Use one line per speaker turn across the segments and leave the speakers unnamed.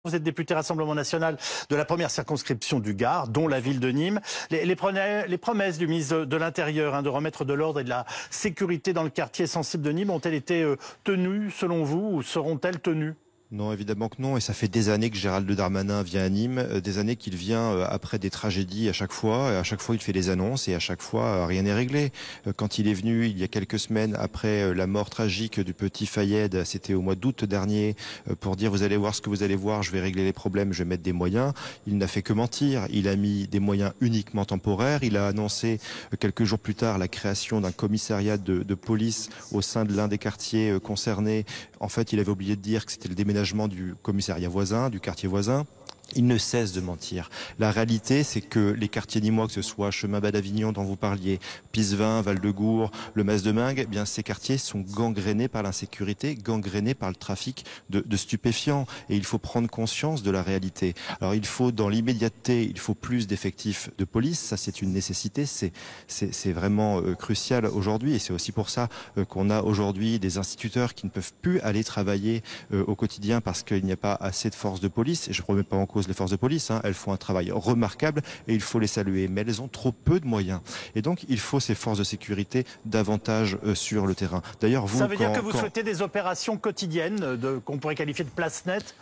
Vous êtes député Rassemblement National de la première circonscription du Gard, dont la ville de Nîmes. Les promesses du ministre de l'Intérieur de remettre de l'ordre et de la sécurité dans le quartier sensible de Nîmes ont-elles été tenues selon vous ou seront-elles tenues ?
Non, évidemment que non. Et ça fait des années que Gérald Darmanin vient à Nîmes, des années qu'il vient après des tragédies à chaque fois. Et à chaque fois, il fait des annonces et à chaque fois, rien n'est réglé. Quand il est venu il y a quelques semaines après la mort tragique du petit Fayed, c'était au mois d'août dernier, pour dire vous allez voir ce que vous allez voir, je vais régler les problèmes, je vais mettre des moyens. Il n'a fait que mentir. Il a mis des moyens uniquement temporaires. Il a annoncé quelques jours plus tard la création d'un commissariat de police au sein de l'un des quartiers concernés. En fait, il avait oublié de dire que c'était le déménagement du commissariat voisin, du quartier voisin. Il ne cesse de mentir. La réalité, c'est que les quartiers nîmois, que ce soit Chemin Bas d'Avignon dont vous parliez, Pisevin, Val-de-Gour, le Mas-de-Mingue, eh bien ces quartiers sont gangrénés par l'insécurité, gangrénés par le trafic de stupéfiants. Et il faut prendre conscience de la réalité. Alors il faut, dans l'immédiateté, il faut plus d'effectifs de police. Ça, c'est une nécessité. C'est vraiment crucial aujourd'hui. Et c'est aussi pour ça qu'on a aujourd'hui des instituteurs qui ne peuvent plus aller travailler au quotidien parce qu'il n'y a pas assez de forces de police. Et je ne remets pas en cause les forces de police, elles font un travail remarquable et il faut les saluer, mais elles ont trop peu de moyens. Et donc il faut ces forces de sécurité davantage sur le terrain. D'ailleurs, vous,
ça veut dire que vous souhaitez des opérations quotidiennes qu'on pourrait qualifier de place nette ?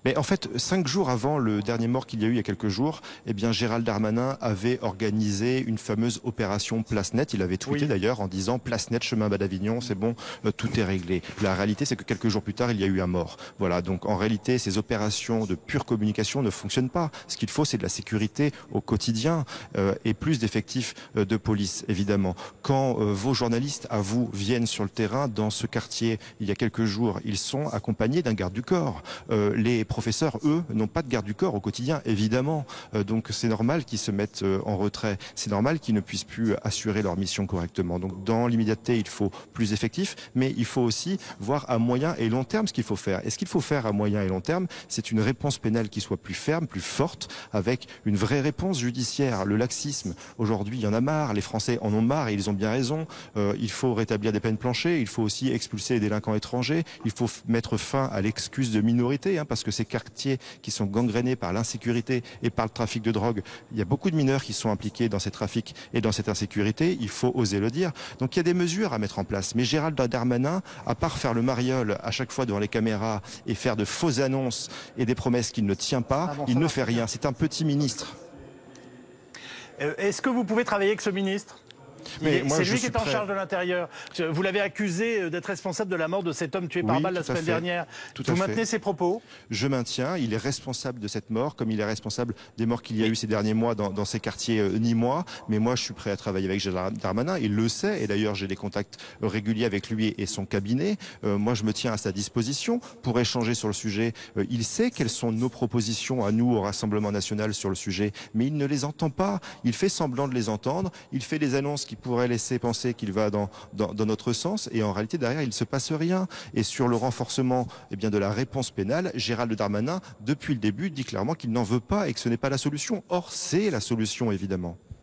Mais en fait, 5 jours avant le dernier mort qu'il y a eu il y a quelques jours, eh bien Gérald Darmanin avait organisé une fameuse opération Place Nette. Il avait tweeté d'ailleurs en disant Place Nette, chemin Bas d'Avignon, c'est bon, tout est réglé. La réalité, c'est que quelques jours plus tard, il y a eu un mort. Voilà, donc en réalité, ces opérations de pure communication ne fonctionnent pas. Ce qu'il faut, c'est de la sécurité au quotidien et plus d'effectifs de police, évidemment. Quand vos journalistes, à vous, viennent sur le terrain, dans ce quartier, il y a quelques jours, ils sont accompagnés d'un garde du corps. Les professeurs, eux, n'ont pas de garde du corps au quotidien, évidemment. Donc c'est normal qu'ils se mettent en retrait. C'est normal qu'ils ne puissent plus assurer leur mission correctement. Donc dans l'immédiateté, il faut plus d'effectifs, mais il faut aussi voir à moyen et long terme ce qu'il faut faire. Et ce qu'il faut faire à moyen et long terme, c'est une réponse pénale qui soit plus ferme, plus forte, avec une vraie réponse judiciaire. Le laxisme, aujourd'hui, il y en a marre. Les Français en ont marre et ils ont bien raison. Il faut rétablir des peines planchées. Il faut aussi expulser les délinquants étrangers. Il faut mettre fin à l'excuse de minorité, parce que ces quartiers qui sont gangrénés par l'insécurité et par le trafic de drogue, il y a beaucoup de mineurs qui sont impliqués dans ces trafics et dans cette insécurité, il faut oser le dire. Donc il y a des mesures à mettre en place. Mais Gérald Darmanin, à part faire le mariole à chaque fois devant les caméras et faire de fausses annonces et des promesses qu'il ne tient pas, il ne fait rien. C'est un petit ministre.
Est-ce que vous pouvez travailler avec ce ministre ? C'est lui qui est en charge de l'Intérieur. Vous l'avez accusé d'être responsable de la mort de cet homme tué par balle la semaine dernière. Vous maintenez ces propos ?
Je maintiens. Il est responsable de cette mort, comme il est responsable des morts qu'il y a eu ces derniers mois dans ces quartiers nîmois. Mais moi, je suis prêt à travailler avec Gérald Darmanin. Il le sait. Et d'ailleurs, j'ai des contacts réguliers avec lui et son cabinet. Moi, je me tiens à sa disposition pour échanger sur le sujet. Il sait quelles sont nos propositions à nous, au Rassemblement National, sur le sujet. Mais il ne les entend pas. Il fait semblant de les entendre. Il fait des annonces qui pourrait laisser penser qu'il va dans notre sens et en réalité derrière il ne se passe rien. Et sur le renforcement de la réponse pénale, Gérald Darmanin depuis le début dit clairement qu'il n'en veut pas et que ce n'est pas la solution. Or c'est la solution évidemment.